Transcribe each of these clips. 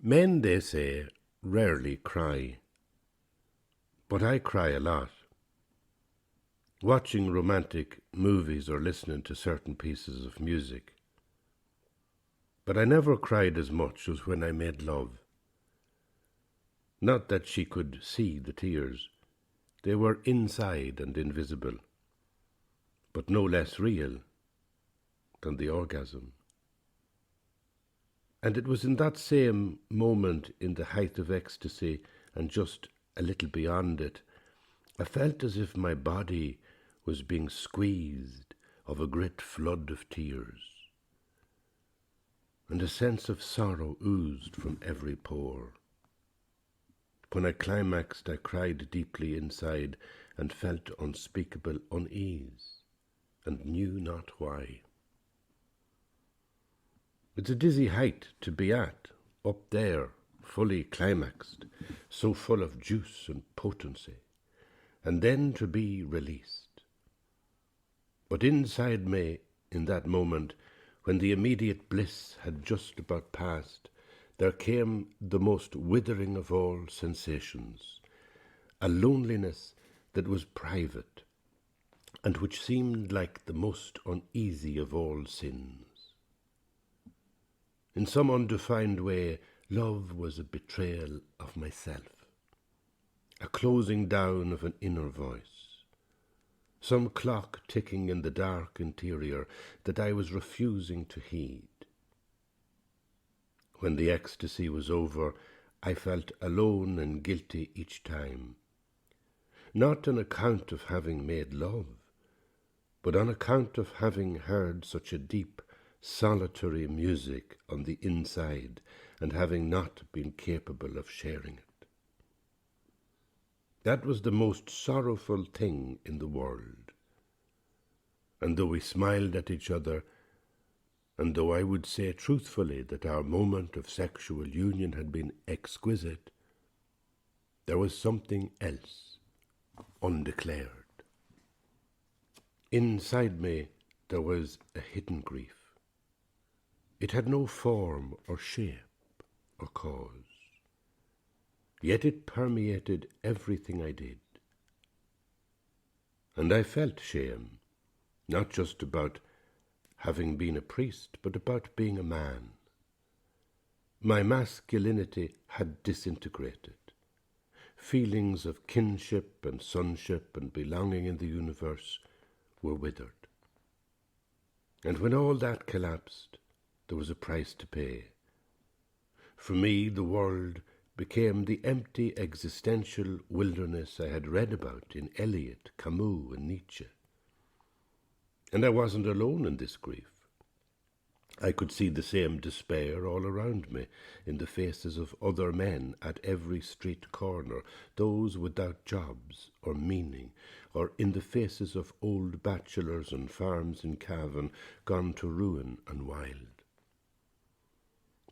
Men, they say, rarely cry, but I cry a lot. Watching romantic movies or listening to certain pieces of music. But I never cried as much as when I made love. Not that she could see the tears. They were inside and invisible, but no less real than the orgasm. And it was in that same moment, in the height of ecstasy and just a little beyond it, I felt as if my body was being squeezed of a great flood of tears, and a sense of sorrow oozed from every pore. When I climaxed, I cried deeply inside and felt unspeakable unease, and knew not why. It's a dizzy height to be at, up there, fully climaxed, so full of juice and potency, and then to be released. But inside me, in that moment, when the immediate bliss had just about passed, there came the most withering of all sensations, a loneliness that was private, and which seemed like the most uneasy of all sins. In some undefined way, love was a betrayal of myself, a closing down of an inner voice, some clock ticking in the dark interior that I was refusing to heed. When the ecstasy was over, I felt alone and guilty each time, not on account of having made love, but on account of having heard such a deep, solitary music on the inside and having not been capable of sharing it. That was the most sorrowful thing in the world. And though we smiled at each other, and though I would say truthfully that our moment of sexual union had been exquisite, there was something else, undeclared. Inside me there was a hidden grief. It had no form or shape or cause, yet it permeated everything I did. And I felt shame, not just about having been a priest, but about being a man. My masculinity had disintegrated. Feelings of kinship and sonship and belonging in the universe were withered. And when all that collapsed, there was a price to pay. For me, the world became the empty existential wilderness I had read about in Eliot, Camus, and Nietzsche. And I wasn't alone in this grief. I could see the same despair all around me, in the faces of other men at every street corner, those without jobs or meaning, or in the faces of old bachelors on farms in Cavan gone to ruin and wild.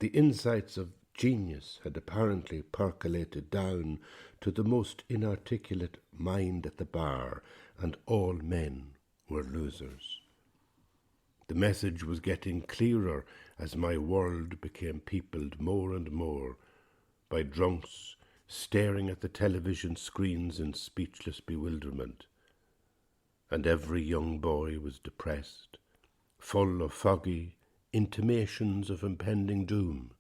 The insights of genius had apparently percolated down to the most inarticulate mind at the bar, and all men were losers. The message was getting clearer as my world became peopled more and more by drunks staring at the television screens in speechless bewilderment. And every young boy was depressed, full of foggy intimations of impending doom,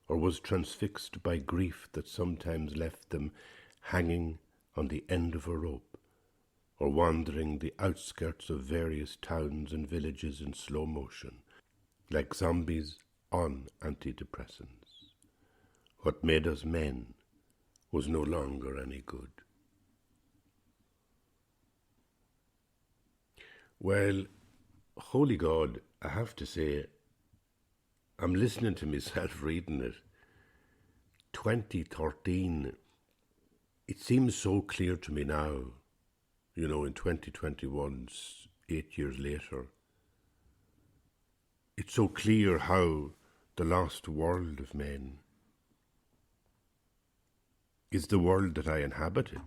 or was transfixed by grief that sometimes left them hanging on the end of a rope, or wandering the outskirts of various towns and villages in slow motion, like zombies on antidepressants. What made us men was no longer any good. Well, holy God, I have to say, I'm listening to myself reading it. 2013, it seems so clear to me now, in 2021, 8 years later. It's so clear how the lost world of men is the world that I inhabited.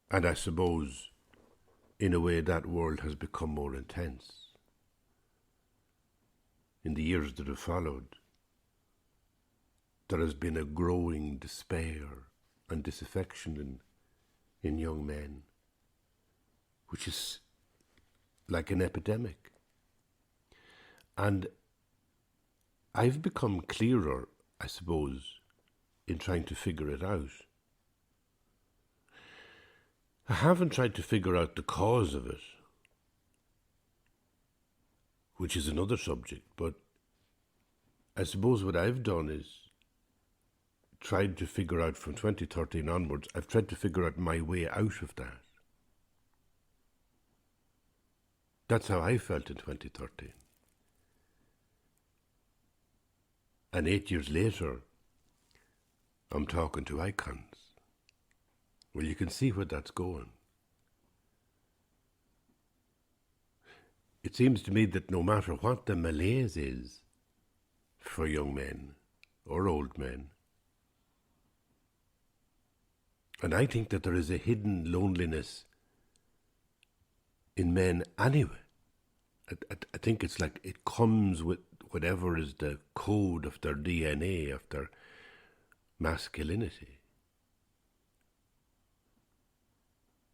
And I suppose, in a way, that world has become more intense in the years that have followed. there has been a growing despair and disaffection in young men, which is like an epidemic. And I've become clearer, I suppose, in trying to figure it out. I haven't tried to figure out the cause of it, which is another subject, but I suppose what I've done is tried to figure out from 2013 onwards, I've tried to figure out my way out of that. That's how I felt in 2013. And 8 years later, I'm talking to icons. Well, you can see where that's going. It seems to me that no matter what the malaise is for young men or old men, and I think that there is a hidden loneliness in men anyway. I think it's like it comes with whatever is the code of their DNA, of their masculinity.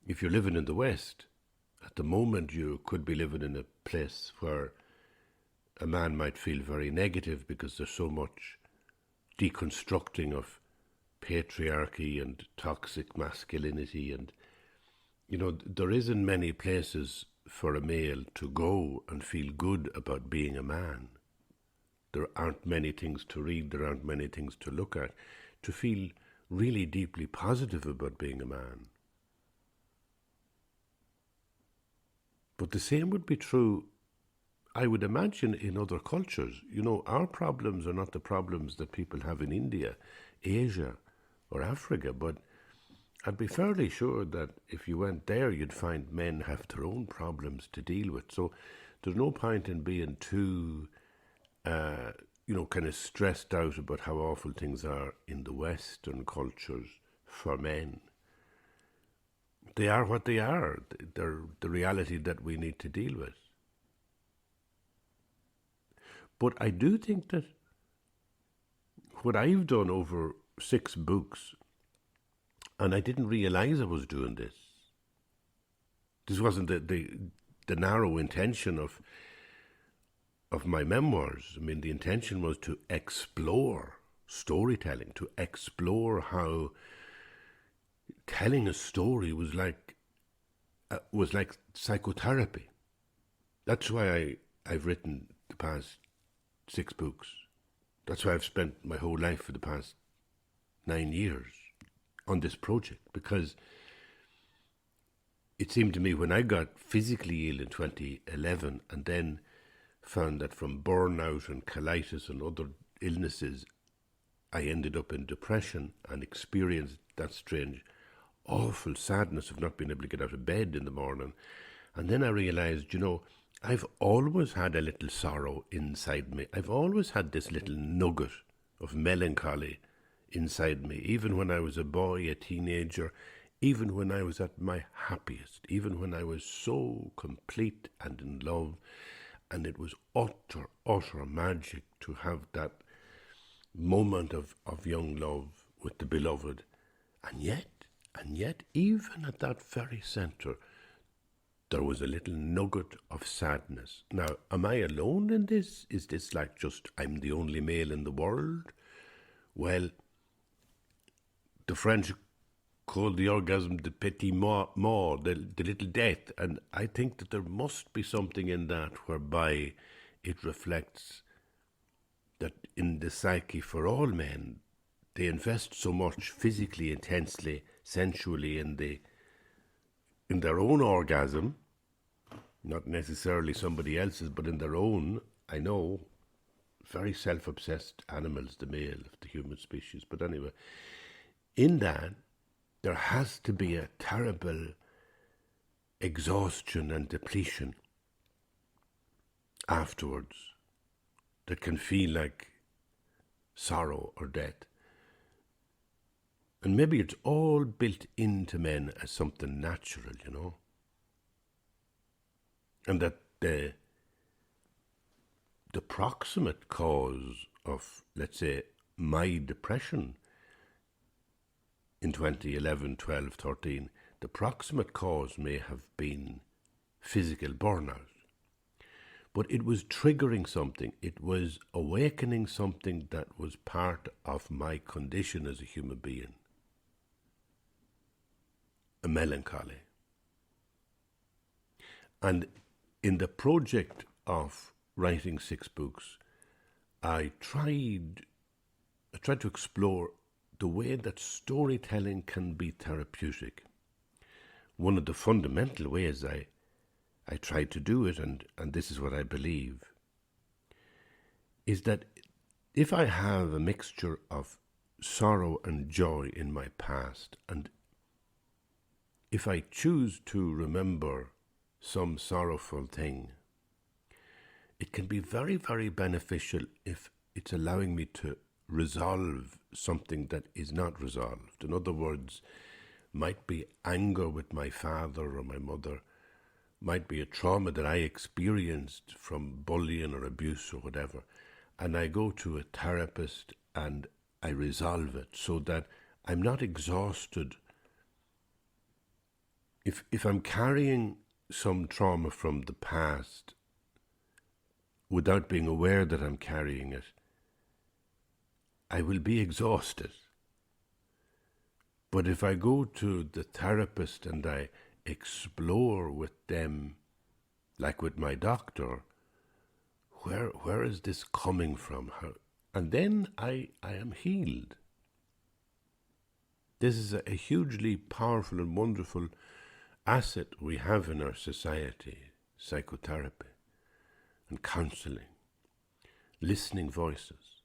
If you're living in the West, at the moment you could be living in a place where a man might feel very negative because there's so much deconstructing of patriarchy and toxic masculinity, and there isn't many places for a male to go and feel good about being a man. There aren't many things to read, there aren't many things to look at to feel really deeply positive about being a man. But the same would be true, I would imagine, in other cultures. Our problems are not the problems that people have in India, Asia, or Africa, but I'd be fairly sure that if you went there, you'd find men have their own problems to deal with. So there's no point in being too, kind of stressed out about how awful things are in the Western cultures for men. They are what they are. They're the reality that we need to deal with. But I do think that what I've done over 6 books, and I didn't realize I was doing this. This wasn't the narrow intention of my memoirs. I mean, the intention was to explore storytelling, to explore how telling a story was like psychotherapy. That's why I've written the past 6 books. That's why I've spent my whole life for the past 9 years on this project, because it seemed to me when I got physically ill in 2011 and then found that from burnout and colitis and other illnesses, I ended up in depression and experienced that strange, awful sadness of not being able to get out of bed in the morning. And then I realized, I've always had a little sorrow inside me. I've always had this little nugget of melancholy inside me, even when I was a boy, a teenager, even when I was at my happiest, even when I was so complete and in love, and it was utter, utter magic to have that moment of young love with the beloved. And yet, even at that very centre, there was a little nugget of sadness. Now, am I alone in this? Is this like just I'm the only male in the world? Well, the French called the orgasm the petit mort, the little death, and I think that there must be something in that whereby it reflects that in the psyche for all men, they invest so much physically, intensely, sensually in their own orgasm, not necessarily somebody else's, but in their own. I know, very self-obsessed animals, the male of the human species, but anyway, in that, there has to be a terrible exhaustion and depletion afterwards that can feel like sorrow or death. And maybe it's all built into men as something natural, And that the proximate cause of, let's say, my depression in 2011, 12, 13, the proximate cause may have been physical burnout. But it was triggering something. It was awakening something that was part of my condition as a human being. A melancholy. And in the project of writing 6 books, I tried to explore the way that storytelling can be therapeutic. One of the fundamental ways I tried to do it, and this is what I believe, is that if I have a mixture of sorrow and joy in my past, and if I choose to remember some sorrowful thing, it can be very, very beneficial if it's allowing me to resolve something that is not resolved. In other words, might be anger with my father or my mother, might be a trauma that I experienced from bullying or abuse or whatever, and I go to a therapist and I resolve it so that I'm not exhausted. If I'm carrying some trauma from the past without being aware that I'm carrying it, I will be exhausted. But if I go to the therapist and I explore with them, like with my doctor, where is this coming from? And then I am healed. This is a hugely powerful and wonderful asset we have in our society: psychotherapy and counseling, listening voices.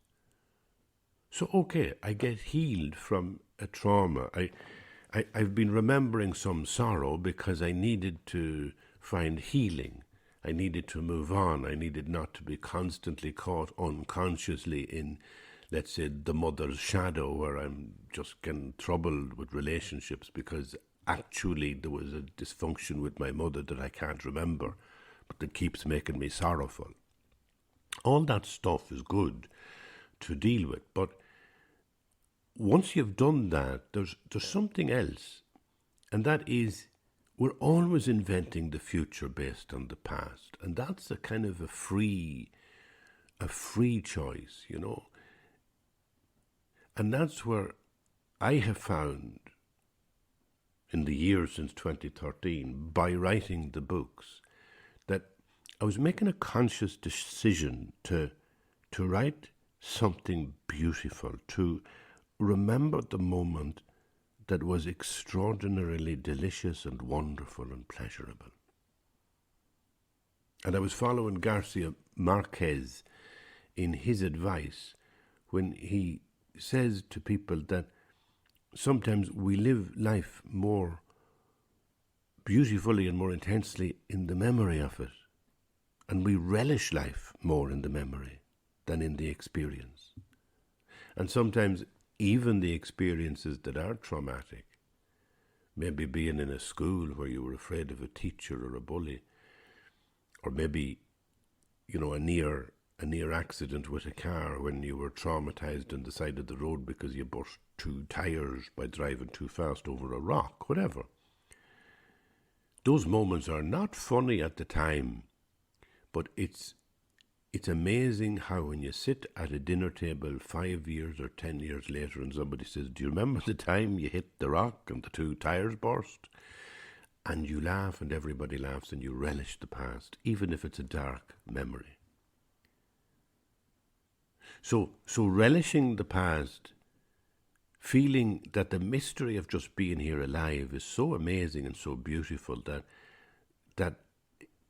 So, okay, I get healed from a trauma. I've been remembering some sorrow because I needed to find healing. I needed to move on. I needed not to be constantly caught unconsciously in, let's say, the mother's shadow, where I'm just getting troubled with relationships because actually there was a dysfunction with my mother that I can't remember, but that keeps making me sorrowful. All that stuff is good to deal with, but once you've done that, there's something else, and that is we're always inventing the future based on the past, and that's a kind of a free choice, you know. And that's where I have found in the years since 2013, by writing the books, that I was making a conscious decision to write something beautiful, to remember the moment that was extraordinarily delicious and wonderful and pleasurable. And I was following Garcia Marquez in his advice when he says to people that sometimes we live life more beautifully and more intensely in the memory of it, and we relish life more in the memory than in the experience. And sometimes even the experiences that are traumatic, maybe being in a school where you were afraid of a teacher or a bully, or maybe, you know, a near accident with a car when you were traumatized on the side of the road because you burst 2 tires by driving too fast over a rock, whatever. Those moments are not funny at the time, but it's amazing how when you sit at a dinner table 5 years or 10 years later and somebody says, do you remember the time you hit the rock and the 2 tires burst? And you laugh and everybody laughs and you relish the past, even if it's a dark memory. So relishing the past, feeling that the mystery of just being here alive is so amazing and so beautiful that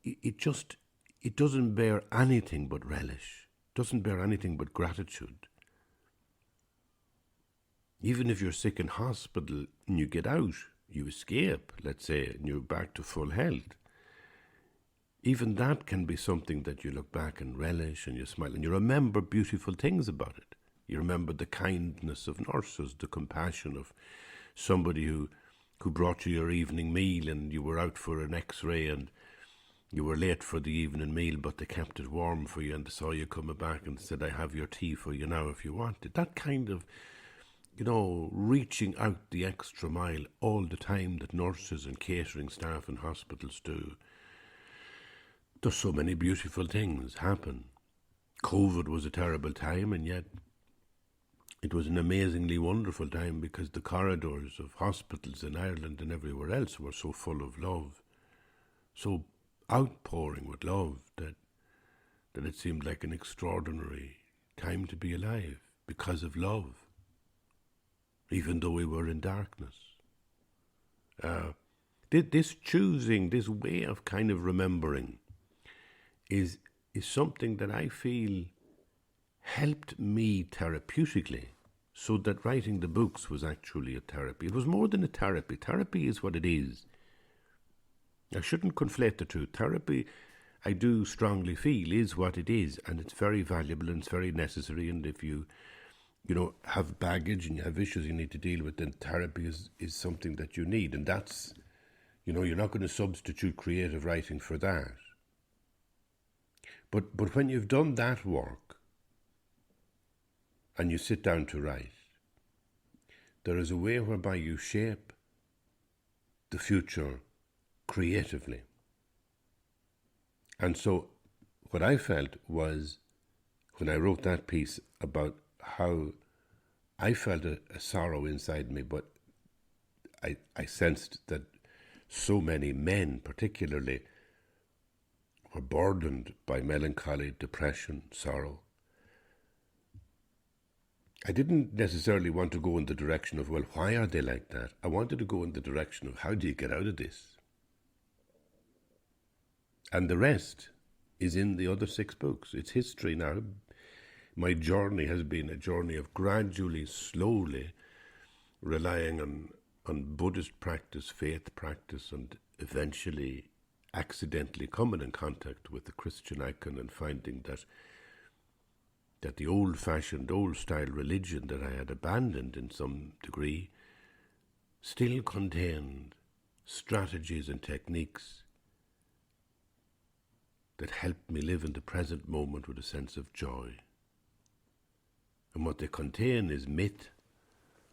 it doesn't bear anything but relish, doesn't bear anything but gratitude. Even if you're sick in hospital and you get out, you escape, let's say, and you're back to full health, even that can be something that you look back and relish and you smile and you remember beautiful things about it. You remember the kindness of nurses, the compassion of somebody who brought you your evening meal and you were out for an x-ray and you were late for the evening meal, but they kept it warm for you and they saw you coming back and said, I have your tea for you now if you want it. That kind of, reaching out the extra mile all the time that nurses and catering staff in hospitals do. There's so many beautiful things happen. COVID was a terrible time, and yet it was an amazingly wonderful time because the corridors of hospitals in Ireland and everywhere else were so full of love, so outpouring with love that it seemed like an extraordinary time to be alive because of love, even though we were in darkness. This choosing, this way of kind of remembering is something that I feel helped me therapeutically, so that writing the books was actually a therapy. It was more than a therapy. Therapy is what it is. I shouldn't conflate the two. Therapy, I do strongly feel, is what it is, and it's very valuable and it's very necessary. And if you have baggage and you have issues you need to deal with, then therapy is something that you need. And that's, you're not going to substitute creative writing for that. But when you've done that work and you sit down to write, there is a way whereby you shape the future creatively. And so what I felt was, when I wrote that piece about how I felt a sorrow inside me, but I sensed that so many men particularly were burdened by melancholy, depression, sorrow. I didn't necessarily want to go in the direction of, well, why are they like that? I wanted to go in the direction of, how do you get out of this? And the rest is in the other 6 books. It's history now. My journey has been a journey of gradually, slowly relying on Buddhist practice, faith practice, and eventually accidentally coming in contact with the Christian icon and finding that the old-fashioned, old-style religion that I had abandoned in some degree still contained strategies and techniques that helped me live in the present moment with a sense of joy. And what they contain is myth,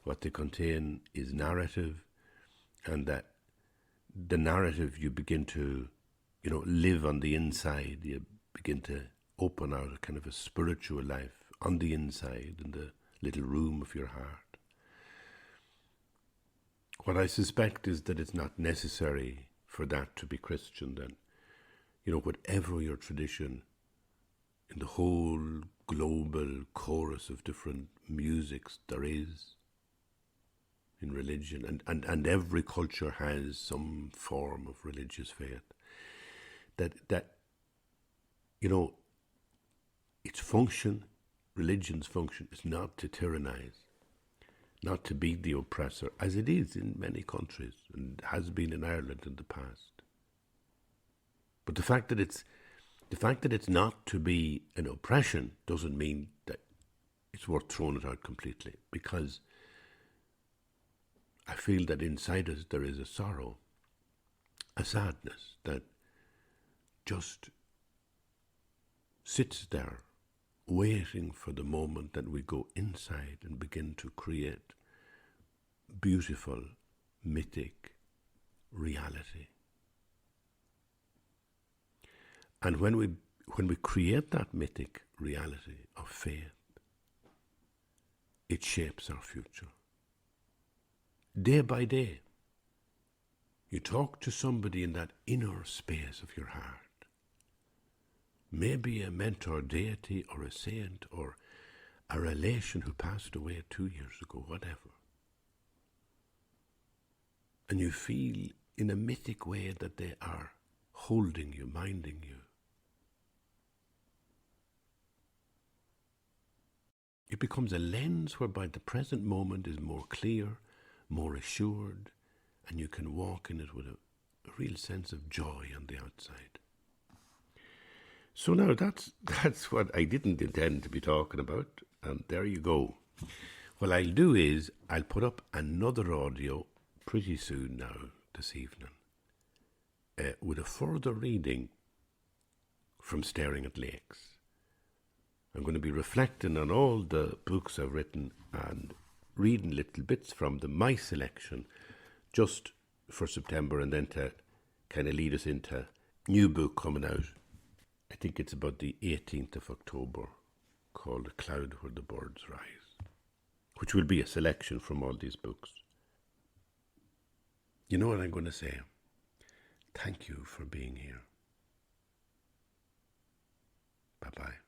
what they contain is narrative, and that the narrative you begin to, live on the inside. You begin to open out a kind of a spiritual life on the inside, in the little room of your heart. What I suspect is that it's not necessary for that to be Christian then. Whatever your tradition, in the whole global chorus of different musics there is in religion, and every culture has some form of religious faith, that its function, religion's function, is not to tyrannize, not to be the oppressor, as it is in many countries and has been in Ireland in the past. But the fact that it's not to be an oppression doesn't mean that it's worth throwing it out completely, because I feel that inside us there is a sorrow, a sadness that just sits there waiting for the moment that we go inside and begin to create beautiful, mythic reality. And when we create that mythic reality of faith, it shapes our future. Day by day, you talk to somebody in that inner space of your heart, maybe a mentor deity or a saint or a relation who passed away 2 years ago, whatever. And you feel in a mythic way that they are holding you, minding you. It becomes a lens whereby the present moment is more clear, more assured, and you can walk in it with a real sense of joy on the outside. So now that's what I didn't intend to be talking about, and there you go. What I'll do is I'll put up another audio pretty soon now, this evening, with a further reading from staring at lakes. I'm going to be reflecting on all the books I've written and reading little bits from them, my selection, just for September, and then to kind of lead us into a new book coming out. I think it's about the 18th of October, called A Cloud Where the Birds Rise, which will be a selection from all these books. You know what I'm going to say? Thank you for being here. Bye-bye.